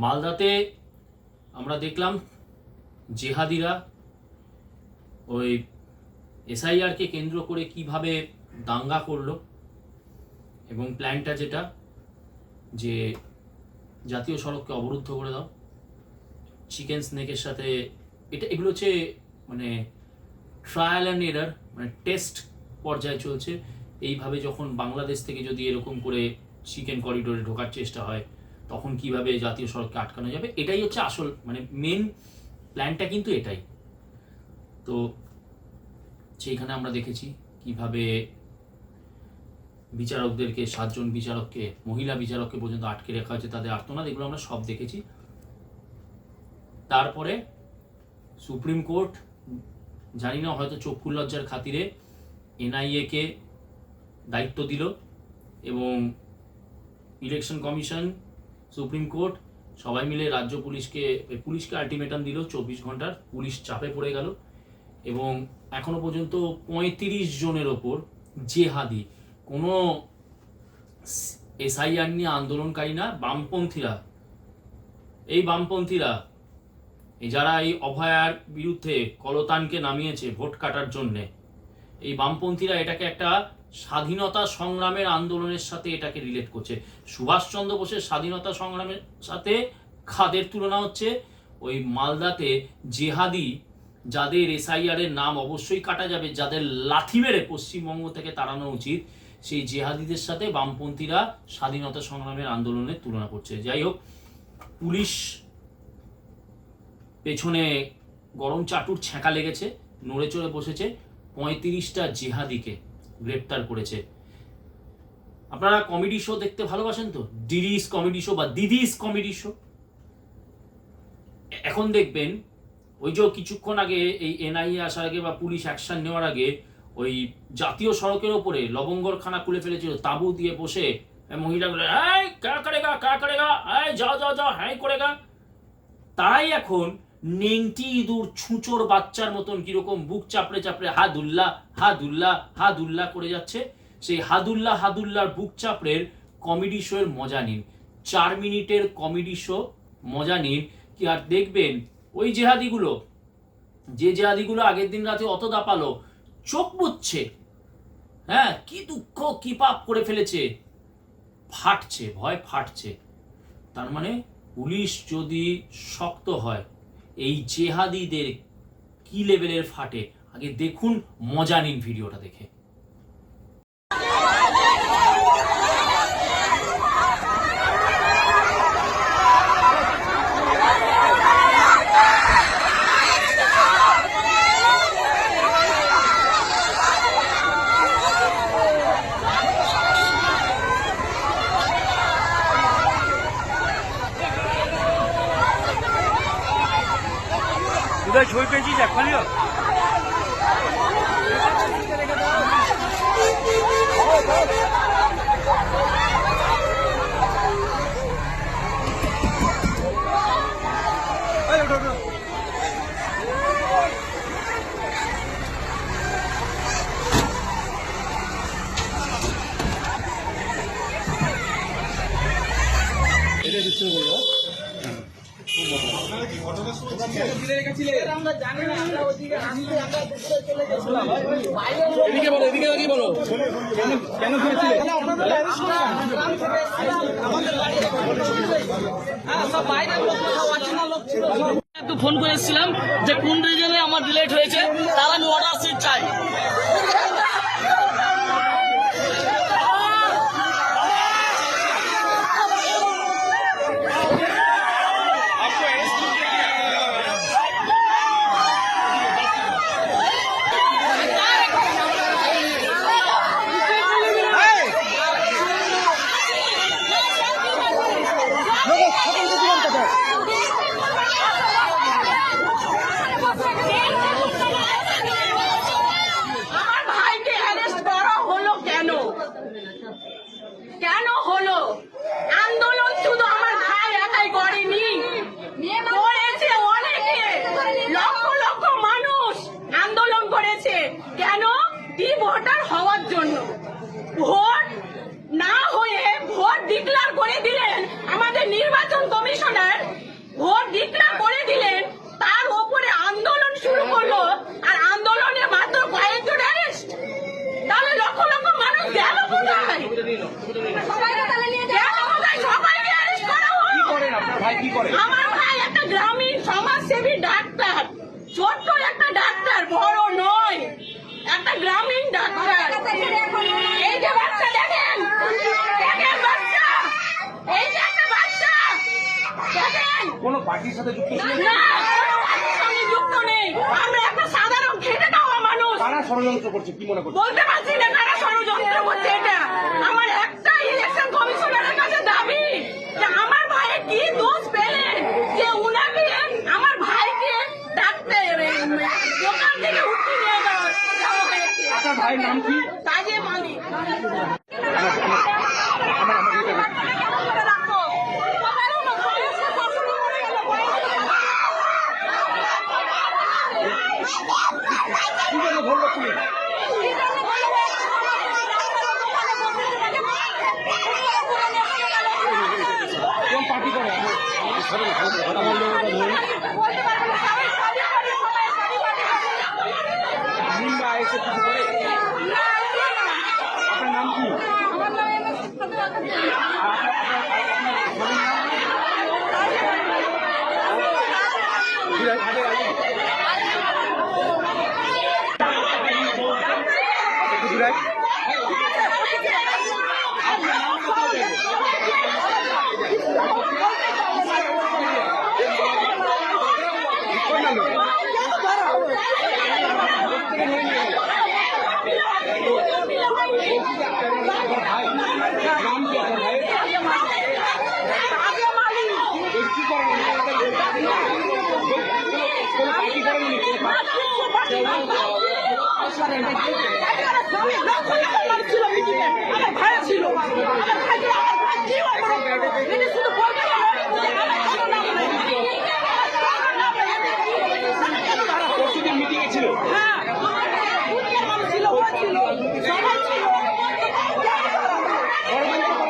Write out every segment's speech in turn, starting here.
মালদাতে আমরা দেখলাম জেহাদিরা ওই এসআইআরকে কেন্দ্র করে কিভাবে দাঙ্গা করলো, এবং প্ল্যানটা যেটা যে জাতীয় সড়ককে অবরুদ্ধ করে দাও, চিকেন স্নেকের সাথে এগুলো হচ্ছে মানে ট্রায়াল অ্যান্ড এরার, মানে টেস্ট পর্যায়ে চলছে। এইভাবে যখন বাংলাদেশ থেকে যদি এরকম করে চিকেন করিডোরে ঢোকার চেষ্টা হয় তখন কিভাবে জাতীয় সড়ককে আটকানো যাবে, এটাই হচ্ছে আসল মানে মেন প্ল্যানটা কিন্তু এটাই। তো সেইখানে আমরা দেখেছি কিভাবে বিচারকদেরকে 7 জন বিচারককে, মহিলা বিচারককে পর্যন্ত আটকে রাখা হয়েছে, তাদের আর্তনাদ, এগুলো আমরা সব দেখেছি। তারপরে সুপ্রিম কোর্ট জানি না হয়তো চক্ষু লজ্জার খাতিরে এনআইএ কে দায়িত্ব দিল, এবং ইলেকশন কমিশন, সুপ্রিম কোর্ট সবাই মিলে রাজ্য পুলিশকে আলটিমেটাম দিল 24 ঘন্টার। পুলিশ চাপে পড়ে গেল এবং এখনো পর্যন্ত 35 জনের ওপর জেহাদি, কোনো এসআইআর নিয়ে আন্দোলনকারী না, বামপন্থীরা, এই বামপন্থীরা যারা এই অভয়ার বিরুদ্ধে কলতানকে নামিয়েছে ভোট কাটার জন্যে, এই বামপন্থীরা এটাকে একটা স্বাধীনতা সংগ্রামের আন্দোলনের সাথে এটাকে রিলেট করছে। সুভাষচন্দ্র বোসের স্বাধীনতা সংগ্রামের সাথে খাদের তুলনা হচ্ছে। ওই মালদাতে জেহাদি, যাদের এসআইআর এর নাম অবশ্যই কাটা যাবে, যাদের লাথি মেরে পশ্চিমবঙ্গ থেকে তাড়ানো উচিত, সেই জেহাদিদের সাথে বামপন্থীরা স্বাধীনতা সংগ্রামের আন্দোলনের তুলনা করছে। যাই হোক, পুলিশ পেছনে গরম চাটুর ছ্যাঁকা লেগেছে, নড়ে চড়ে বসেছে, 35টা জেহাদিকে গ্রেপ্তার করেছে। আপনারা কমেডি শো দেখতে ভালোবাসেন তো, ডিডিস কমেডি শো বা দিদিস কমেডি শো। এখন দেখবেন ওই যে কিছুক্ষণ আগে এই এনআইএ আসার আগে বা পুলিশ অ্যাকশন নেওয়ার আগে ওই জাতীয় সড়কের ওপরে লবঙ্গর খানা খুলে ফেলেছিল, তাঁবু দিয়ে বসে মহিলাগুলো কা করেগা, যাও যাও যাও, হ্যাঁ করেগা। তারাই এখন নেংটি ইঁদুর ছুঁচোর বাচ্চার মতন কিরকম বুক চাপড়ে চাপড়ে হাদুল্লাহ হাদুল্লাহ হাদুল্লাহ করে যাচ্ছে। সেই হাদুল্লাহর বুক চাপড়ের কমেডি শো এর মজা নিন, 4 মিনিটের কমেডি শো মজা নিন। কি আর দেখবেন ওই জেহাদিগুলো, যে জেহাদিগুলো আগের দিন রাতে অত দাপালো, চোখ বুঝছে, হ্যাঁ কি দুঃখ কি পাপ করে ফেলেছে, ফাটছে, ভয় ফাটছে। তার মানে পুলিশ যদি শক্ত হয়, এই জেহাদিদের কি লেভেলের ফাটে আগে দেখুন, মজা নিন ভিডিওটা দেখে। ছবি পেয়েছিস একখানিও? এটা ডিস্টার্ব করবো। এদিকে বলো, এদিকে কি বলো, কেন ফোন করে এসেছিলাম যে কোন রিজনে আমার ডিলেট হয়েছে, তারা আমি অর্ডার সিট চাই। কেন হলো? আন্দোলন শুধু আমার ভাই একাই করেনি, করেছে অনেকে, লক্ষ লক্ষ মানুষ আন্দোলন করেছে। কেন? ডি ভোটার হওয়ার জন্য। ভোট না হয়ে ভোট ডিক্লেয়ার করে দিলেন, আমাদের নির্বাচন কমিশনার ভোট ডিক্লেয়ার করে দিলেন, তার ওপরে আন্দোলন শুরু করলো, আর আন্দোলনে মাত্র কয়েকজন অ্যারেস্ট। তাহলে লক্ষ লক্ষ মানুষ গেল কোথায়? গেল কোথায়? সবাইকে অ্যারেস্ট করা হলো। আপনার ভাই কি করে? আমার ভাই একটা গ্রামীণ সমাজসেবী ডাক্তার, ছোট্ট একটা ডাক্তার, বড় নয়, একটা গ্রামীণ ডাক্তার। এই যে বাচ্চা দেখেন, দেখেন বাচ্চা, এই যে একটা বাচ্চা দেখেন। কোনো পার্টির সাথে যুক্ত ছিলেন? না, কোনো পার্টির সঙ্গে যুক্ত নেই। আমরা একটা সাধারণ খেটে খাওয়া মানুষ। কারা ষড়যন্ত্র করছে কি মনে করছে? বলতে পারছি না কারা ষড়যন্ত্র করছে এটা। আমার একটা ইলেকশন কমিশনারের কাছে দাবি যে আমার ভাইয়ের কি দোষ পেলেন যে উনাকে, আমার ভাইকে ডাক্তার দোকান থেকে উঠিয়ে নিয়ে যাওয়া হয়েছে। আপনার ভাইয়ের নাম কি? কাজে মালিক। কি জন্য ধরলো পুলিশ? কোন পার্টি করে? নিন্দা এসে কিছু করে? আপনার নাম কি? মিটিংয়ে ছিল।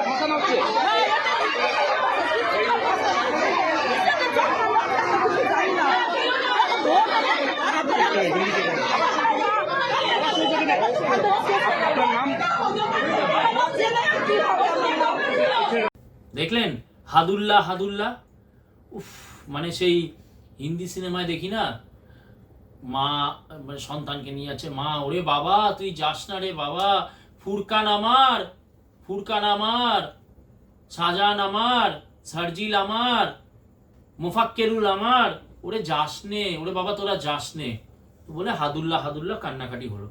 ভাষা মারছে। দেখলেন হাদুল্লাহ হাদুল্লাহ, উফ, মানে সেই হিন্দি সিনেমায় দেখি না, মা মানে সন্তানকে নিয়ে আছে, মা ওরে বাবা তুই যাস না রে বাবা, ফুরকান আমার, ফুরকান আমার, শাহজাহান আমার, সার্জিল আমার, মুফাক্কেরুল আমার, ওরে যাস নে, ওরে বাবা তোরা যাস নে, বলে হাদুল্লাহ হাদুল্লাহ কান্নাকাটি হলো।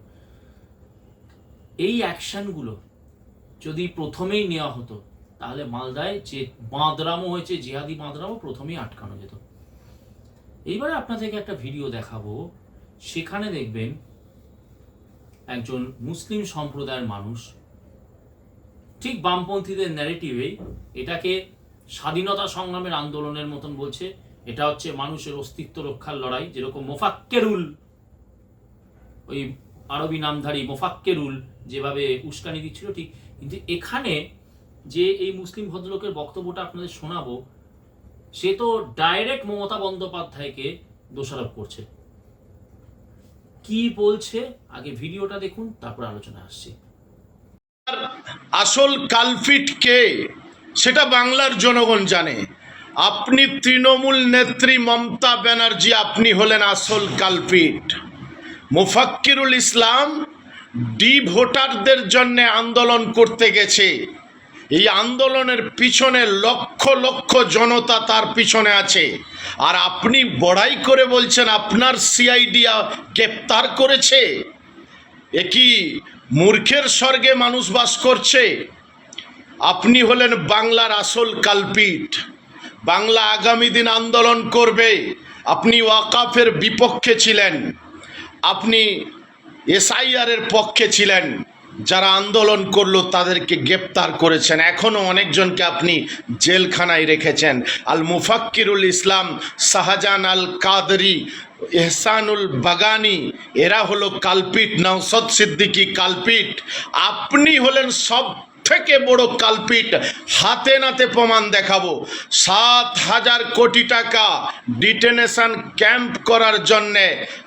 এই অ্যাকশনগুলো যদি প্রথমেই নেওয়া হতো তাহলে মালদায় যে বাঁদরামো হয়েছে, জিহাদি বাঁদরামো, প্রথমেই আটকানো যেত। এইবারে আপনাদেরকে একটা ভিডিও দেখাবো, সেখানে দেখবেন একজন মুসলিম সম্প্রদায়ের মানুষ ঠিক বামপন্থীদের ন্যারেটিভেই এটাকে স্বাধীনতা সংগ্রামের আন্দোলনের মতন বলছে, এটা হচ্ছে মানুষের অস্তিত্ব রক্ষার লড়াই। যেরকম মোফাক্কেরুল, ওই আরবি নামধারী মোফাক্কেরুল যেভাবে উস্কানি দিচ্ছিল, ঠিক কিন্তু এখানে যে এই মুসলিম ভদ্রলোকের বক্তব্যটা আপনাদের শোনাবো, সে তো ডাইরেক্ট মমতা বন্দ্যোপাধ্যায়কে দোষারোপ করছে। কি বলছে আগে ভিডিওটা দেখুন, তারপর আলোচনা আসছে। আসল কালপিট কে সেটা বাংলার জনগণ জানে। আপনি তৃণমূল নেত্রী মমতা ব্যানার্জি, আপনি হলেন আসল কালপিট। মুফাক্কিরুল ইসলাম ডি ভোটারদের জন্য আন্দোলন করতে গেছে, এই আন্দোলনের পিছনে লক্ষ লক্ষ জনতা তার পিছনে আছে, আর আপনি বড়াই করে বলছেন আপনার সিআইডি গ্রেপ্তার করেছে। এ কি মূর্খের স্বর্গে মানুষ বাস করছে? আপনি হলেন বাংলার আসল কালপিট। বাংলা আগামী দিন আন্দোলন করবে। আপনি ওয়াকাফের বিপক্ষে ছিলেন, আপনি এসআইআর এর পক্ষে ছিলেন, যারা আন্দোলন করলো তাদেরকে গ্রেপ্তার করেছেন, এখনো অনেকজনকে আপনি জেলখানায় রেখেছেন। আল মুফাক্কিরুল ইসলাম, শাহজাহান আল কাদরি, এহসানুল বাগানি, এরা হলো কালপিট। নওশাদ সিদ্দিকী কালপিট। আপনি হলেন সব থেকে বড় কালপিট, হাতে নাতে প্রমাণ দেখাবো। 7,000 কোটি টাকা ডিটেনশন ক্যাম্প করার জন্যে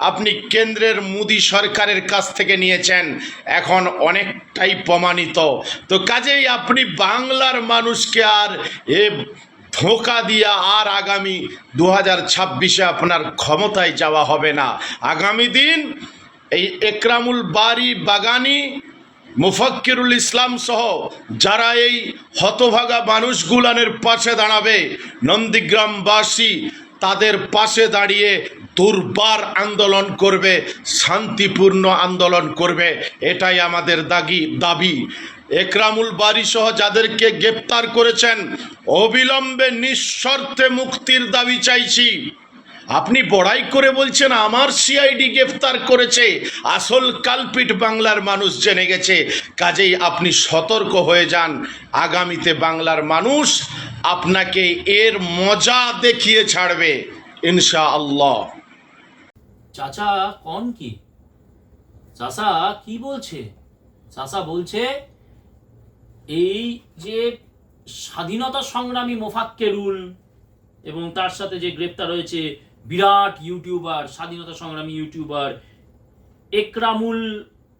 আপনি কেন্দ্রের মোদি সরকারের কাছ থেকে নিয়েছেন, এখন অনেকটাই প্রমাণিত। তো কাজেই আপনি বাংলার মানুষকে আর ধোঁকা দিয়া আর আগামী 2026-এ আপনার ক্ষমতায় যাওয়া হবে না। আগামী দিন এই একরামুল বারী বাগানী, মুফাক্কিরুল ইসলাম সহ যারা এই হতভাগা মানুষগুলানের পাশে দাঁড়াবে, নন্দীগ্রামবাসী তাদের পাশে দাঁড়িয়ে দুর্বার আন্দোলন করবে, শান্তিপূর্ণ আন্দোলন করবে, এটাই আমাদের দাবি। একরামুল বারী সহ যাদেরকে গ্রেপ্তার করেছেন, অবিলম্বে নিঃশর্তে মুক্তির দাবি চাইছি। আপনি বড়াই করে বলছেন আমার সিআইডি গ্রেফতার করেছে, আসল কালপিট বাংলার মানুষ জেনে গেছে। কাজেই আপনি সতর্ক হয়ে যান, আগামীতে বাংলার মানুষ আপনাকে এর মজা দেখিয়ে ছাড়বে ইনশাআল্লাহ। চাচা কোন কি? চাচা কি বলছে? চাচা বলছে এই যে স্বাধীনতা সংগ্রামী মোফাক্কেরুল এবং তার সাথে যে গ্রেপ্তার হয়েছে বিরাট ইউটিউবার, স্বাধীনতা সংগ্রামী ইউটিউবার একরামুল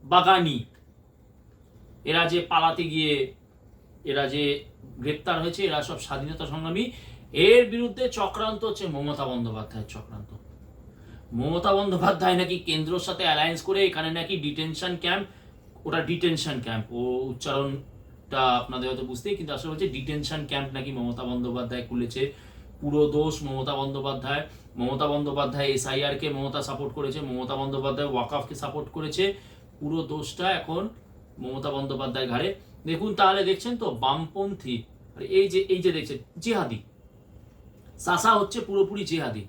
বাগানী, এরা যে পালাতে গিয়ে এরা যে গ্রেপ্তার হয়েছে, এরা সব স্বাধীনতা সংগ্রামী। এর বিরুদ্ধে চক্রান্ত হচ্ছে মমতা বন্দ্যোপাধ্যায়ের চক্রান্ত। মমতা বন্দ্যোপাধ্যায় নাকি কেন্দ্রের সাথে অ্যালায়েন্স করে এখানে নাকি ডিটেনশন ক্যাম্প, ওটা ডিটেনশন ক্যাম্প, ও উচ্চারণটা আপনাদের হয়তো বুঝতেই, কিন্তু আসলে হচ্ছে ডিটেনশন ক্যাম্প নাকি মমতা বন্দ্যোপাধ্যায় খুলেছে। পুরো দোষ মমতা বন্দ্যোপাধ্যায়। মমতা বন্দ্যোপাধ্যায় SIR কে মমতা সাপোর্ট করেছে, মমতা বন্দ্যোপাধ্যায় ওয়াকফকে সাপোর্ট করেছে, পুরো দোষটা এখন মমতা বন্দ্যোপাধ্যায় ঘাড়ে। দেখুন তাহলে দেখছেন তো বামপন্থী, এই যে দেখছেন জেহাদি, চাচা হচ্ছে পুরোপুরি জেহাদি।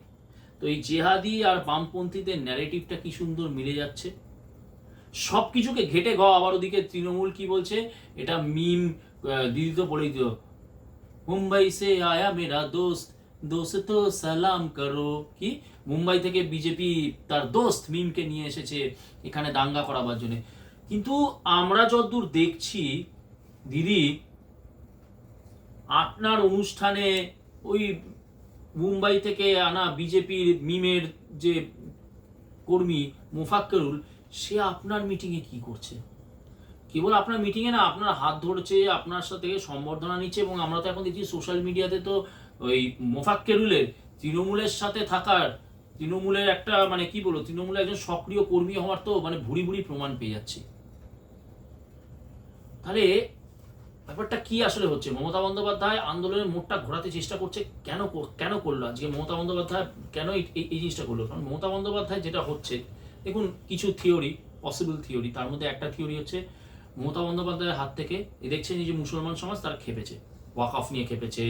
তো এই জেহাদি আর বামপন্থীদের ন্যারেটিভটা কি সুন্দর মিলে যাচ্ছে। সব কিছুকে ঘেটে আবার ওদিকে তৃণমূল কি বলছে, এটা মিম, দিদি তো বলেই দিও, মুম্বাই সে আয়া মেরা দোস্ত দোস্ত সালাম করো। কি মুম্বাই থেকে বিজেপি তার দোস্ত মিমকে নিয়ে এসেছে এখানে দাঙ্গা করাবার জন্য। কিন্তু আমরা যতদূর দেখছি দিদি, আপনার অনুষ্ঠানে ওই মুম্বাই থেকে আনা বিজেপির মিমের যে কর্মী মোফাক্কেরুল, সে আপনার মিটিংয়ে কি করছে? কেবল আপনার মিটিংয়ে না, আপনার হাত ধরছে, আপনার সাথে সম্বর্ধনা নিচ্ছে। এবং আমরা তো এখন দেখছি সোশ্যাল মিডিয়াতে তো ওই মোফাক্কেরুলের তৃণমূলের সাথে থাকার, তৃণমূলের একটা মানে কি বলবো, তৃণমূলের একজন সক্রিয় কর্মী হওয়ার তো মানে ভুরি ভুরি প্রমাণ পেয়ে যাচ্ছে। তাহলে ব্যাপারটা কি আসলে হচ্ছে? মমতা বন্দ্যোপাধ্যায় আন্দোলনের মোড়টা ঘোরাতে চেষ্টা করছে। কেন করলো আজকে মমতা বন্দ্যোপাধ্যায়, কেন এই জিনিসটা করলো? কারণ মমতা বন্দ্যোপাধ্যায় যেটা হচ্ছে, দেখুন কিছু থিওরি, পসিবল থিওরি, তার মধ্যে একটা থিওরি হচ্ছে মমতা বন্দ্যোপাধ্যায়ের হাত থেকে দেখছেন এই যে মুসলমান সমাজ তারা খেপেছে, ওয়াকফ নিয়ে খেপেছে,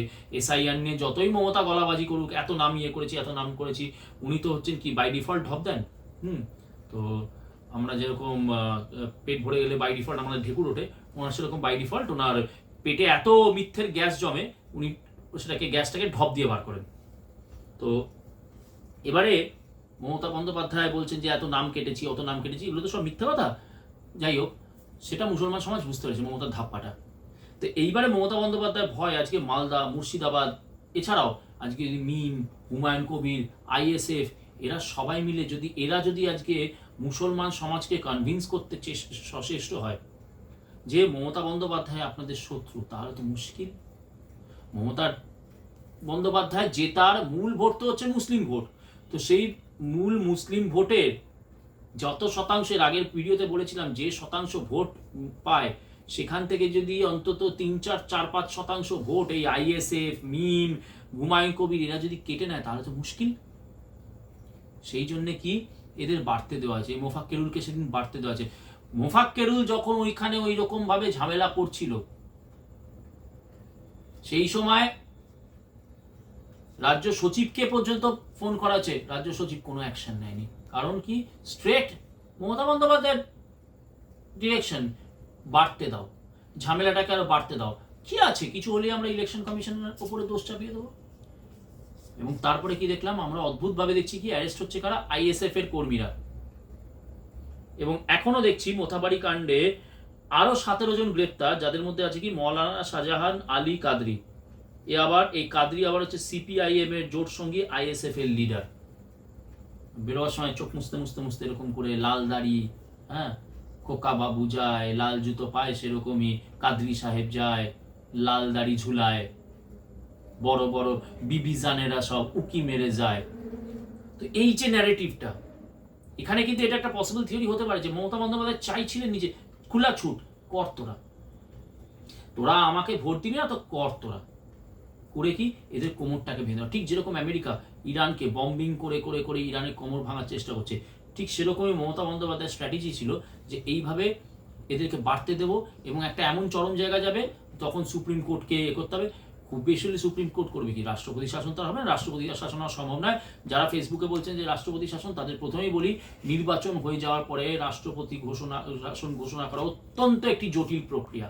SIR নিয়ে যতই মমতা গলাবাজি করুক, এত নাম করেছি, এত নাম করেছি, উনি তো হচ্ছেন কি বাই ডিফল্ট ঢপ দেন। তো আমরা যেরকম পেট ভরে গেলে বাই ডিফল্ট আমাদের ঢেকুর ওঠে, ওনার সেরকম বাই ডিফল্ট ওনার পেটে এত মিথ্যের গ্যাস জমে, উনি গ্যাসটাকে ঢপ দিয়ে বার করেন। তো এবারে মমতা বন্দ্যোপাধ্যায় বলছেন যে এত নাম কেটেছি, অত নাম কেটেছি, এগুলো তো সব মিথ্যা কথা। যাই হোক, সেটা মুসলমান সমাজ বুঝতে পেরেছে মমতার ধাপ্পাটা। তো এইবারে মমতা বন্দ্যোপাধ্যায় ভয় আজকে মালদা, মুর্শিদাবাদ, এছাড়াও আজকে মিম, হুমায়ুন কবির, ISF, এরা সবাই মিলে যদি আজকে মুসলমান সমাজকে কনভিন্স করতে সচেষ্ট হয় যে মমতা বন্দ্যোপাধ্যায় আপনাদের শত্রু, তাহলে তো মুশকিল। মমতা বন্দ্যোপাধ্যায় জেতার মূল ভোট তো হচ্ছে মুসলিম ভোট। তো সেই মূল মুসলিম ভোটের যত শতাংশের, আগের ভিডিওতে বলেছিলাম, যে শতাংশ ভোট পায় সেখান থেকে যদি অন্তত 3-4-5 ভোট এই ISF, মিম, হুমায়ুন কবির এরা যদি কেটে নেয়, তাহলে তো মুশকিল। সেই জন্যে কি এদের বাড়তে দেওয়া আছে, মোফাক্কেরুলকে সেদিন বাড়তে দেওয়া আছে। মোফাক্কেরুল যখন ওইখানে ওই রকম ভাবে ঝামেলা করছিল, সেই সময় রাজ্য সচিবকে পর্যন্ত ফোন করা হয়েছে, রাজ্য সচিব কোনো অ্যাকশন নেয়নি। কারণ কি? স্ট্রেট মমতা বন্দ্যোপাধ্যায়ের ডিরেকশন, বাড়তে দাও, ঝামেলাটাকে আরো বাড়তে দাও, কি আছে, কিছু হলে আমরা ইলেকশন কমিশনের উপরে দোষ চাপিয়ে দেবো। এবং তারপরে কি দেখলাম আমরা, অদ্ভুত ভাবে দেখছি কি অ্যারেস্ট হচ্ছে কারা, ISF এর কর্মীরা। এবং এখনো দেখছি মোথাবাড়ি কাণ্ডে আরো 17 জন গ্রেপ্তার, যাদের মধ্যে আছে কি মৌলানা শাহজাহান আলী কাদরি। এই কাদরি আবার হচ্ছে সিপিআইএম এর জোট সঙ্গী আইএসএফ এর লিডার। বেরোয়ার সময় চোখ মুছতে মুছতে মুছতে এরকম করে লাল দাড়ি, হ্যাঁ, খোকা বাবু যায়, লাল জুতো পায়, সেরকমই কাদরি সাহেব যায়, লাল দাড়ি ঝুলায়, বড় বড় বিবিজানেরা সব উকি মেরে যায়। তো এই যে ন্যারেটিভটা, এখানে কিন্তু এটা একটা পসিবল থিওরি হতে পারে যে মমতা বন্দ্যোপাধ্যায় চাইছিলেন নিজে খোলা ছুট, কর তোরা আমাকে ভোট দিবি না তো কর তোরা, করে কি এদের কোমরটাকে ভেঙে দেওয়া। ঠিক যেরকম আমেরিকা ইরানকে বম্বিং করে করে করে ইরানের কোমর ভাঙার চেষ্টা করছে, ঠিক সেরকমই মমতা বন্দ্যোপাধ্যায়ের স্ট্র্যাটেজি ছিল যে এইভাবে এদেরকে বাড়তে দেবো এবং একটা এমন চরম জায়গা যাবে তখন সুপ্রিম কোর্টকে করতে হবে। খুব বেশি হলে সুপ্রিম কোর্ট করবে কি, রাষ্ট্রপতি শাসন তো হবে না, রাষ্ট্রপতি শাসন হওয়া সম্ভব নয়। যারা ফেসবুকে বলছেন যে রাষ্ট্রপতি শাসন, তাদের প্রথমেই বলি নির্বাচন হয়ে যাওয়ার পরে রাষ্ট্রপতি শাসন ঘোষণা করা অত্যন্ত একটি জটিল প্রক্রিয়া।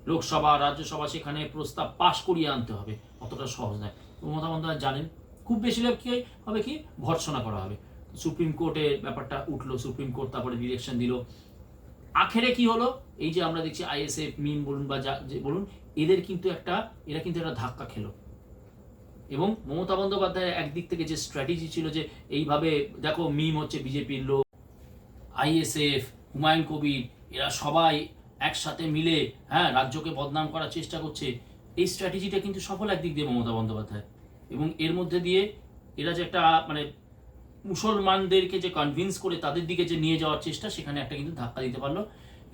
লোকসভা রাজ্যসভা সেখানে প্রস্তাব পাশ করিয়ে আনতে হবে, অতটা সহজ নয়। মমতা বন্দ্যোপাধ্যায় জানেন খুব বেশি লোক কি হবে কি ভর্ৎসনা করা হবে। সুপ্রিম কোর্টে ব্যাপারটা উঠলো, সুপ্রিম কোর্ট তারপরে ডিরেকশন দিল। আখেরে কি হলো, এই যে আমরা দেখছি আইএসএফ মিম বলুন বা যা যে বলুন, এরা কিন্তু একটা ধাক্কা খেলো। এবং মমতা বন্দ্যোপাধ্যায় একদিক থেকে যে স্ট্র্যাটেজি ছিল যে এইভাবে দেখো মিম হচ্ছে বিজেপির লোক, আইএসএফ, হুমায়ুন কবির, এরা সবাই একসাথে মিলে হ্যাঁ রাজ্যকে বদনাম করার চেষ্টা করছে, এই স্ট্র্যাটেজিটা কিন্তু সফল একদিক দিয়ে মমতা বন্দ্যোপাধ্যায়। এবং এর মধ্যে দিয়ে এরা যে একটা মানে মুসলমানদেরকে যে কনভিন্স করে তাদের দিকে যে নিয়ে যাওয়ার চেষ্টা, সেখানে একটা কিন্তু ধাক্কা দিতে পারলো।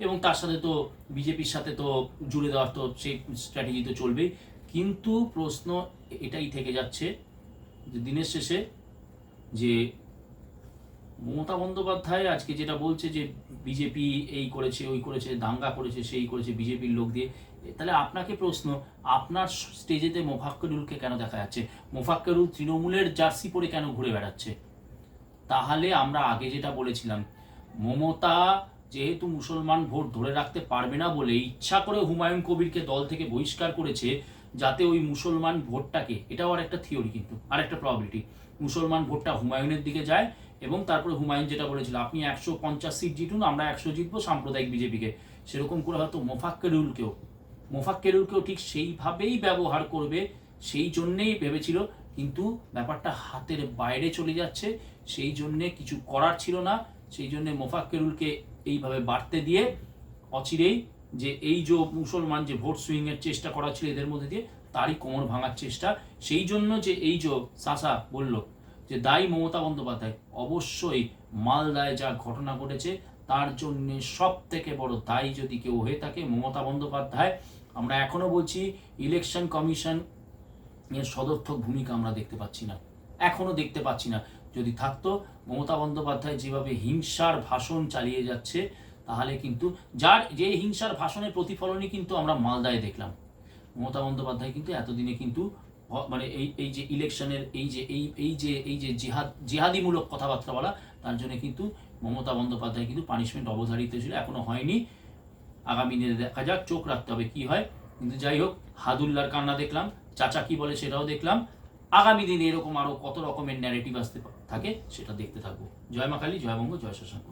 এবং তার সাথে তো বিজেপির সাথে তো জুড়ে দেওয়ার তো সেই স্ট্র্যাটেজি তো চলবেই। কিন্তু প্রশ্ন এটাই থেকে যাচ্ছে যে দিনের শেষে যে মমতা বন্দ্যোপাধ্যায় আজকে যেটা বলছে যে বিজেপি এই করেছে ওই করেছে, দাঙ্গা করেছে সেই করেছে বিজেপির লোক দিয়ে, তাহলে আপনাকে প্রশ্ন, আপনার স্টেজেতে মোফাক্কেরুলকে কেন দেখা যাচ্ছে? মোফাক্কেরুল তৃণমূলের জার্সি পরে কেন ঘুরে বেড়াচ্ছে? তাহলে আমরা আগে যেটা বলেছিলাম, মমতা যেহেতু মুসলমান ভোট ধরে রাখতে পারবে না বলে ইচ্ছা করে হুমায়ুন কবিরকে দল থেকে বহিষ্কার করেছে, যাতে ওই মুসলমান ভোটটাকে, এটাও আর একটা থিওরি কিন্তু আর একটা প্রবাবিলিটি, মুসলমান ভোটটা হুমায়ুনের দিকে যায়। এবং তারপরে হুমায়ুন যেটা বলেছিল আপনি 150 সিট জিতুন, আমরা 100 জিতবো সাম্প্রদায়িক বিজেপিকে, সেরকম করে হয়তো মোফাক্কেরুলকেও ঠিক সেইভাবেই ব্যবহার করবে, সেই জন্যেই ভেবেছিল। কিন্তু ব্যাপারটা হাতের বাইরে চলে যাচ্ছে, সেই জন্যে কিছু করার ছিল না। সেই জন্যে মোফাক্কেরুলকে এইভাবে বাড়তে দিয়ে অচিরেই যে এই যে মুসলমান যে ভোট সুইং এর চেষ্টা করা ছিল এদের মধ্যে দিয়ে, তারই কোমর ভাঙার চেষ্টা। সেই জন্য যে এই যে সাসা বলল যে দায়ী মমতা বন্দ্যোপাধ্যায়, অবশ্যই মালদায় যা ঘটনা ঘটেছে তার জন্য সব থেকে বড় দায়ী যদি কেউ হয়ে থাকে মমতা বন্দ্যোপাধ্যায়। আমরা এখনো বলছি ইলেকশন কমিশন এর সদর্থক ভূমিকা আমরা দেখতে পাচ্ছি না, এখনো দেখতে পাচ্ছি না। যদি থাকতো, মমতা বন্দ্যোপাধ্যায় যেভাবে হিংসার ভাষণ চালিয়ে যাচ্ছে, তাহলে কিন্তু যে হিংসার ভাষণের প্রতিফলনই কিন্তু আমরা মালদায় দেখলাম। মমতা বন্দ্যোপাধ্যায় কিন্তু এতদিনে কিন্তু মানে এই যে ইলেকশনের এই যে জিহাদিমূলক কথাবার্তা বলা, তার জন্য কিন্তু মমতা বন্দ্যোপাধ্যায় কিন্তু পানিশমেন্ট অবধারিত ছিল, এখনো হয়নি। আগামী দিনে দেখা যাক, চোখ রাখতে হবে কি হয়। কিন্তু যাই হোক, হাদুল্লার কান্না দেখলাম, চাচা কি বলে সেটাও দেখলাম। আগামী দিনে এরকম আরো কত রকমের ন্যারেটিভ আসতে থাকে সেটা দেখতে থাকবো। জয় মা কালী, জয় বঙ্গ, জয় শশাঙ্ক।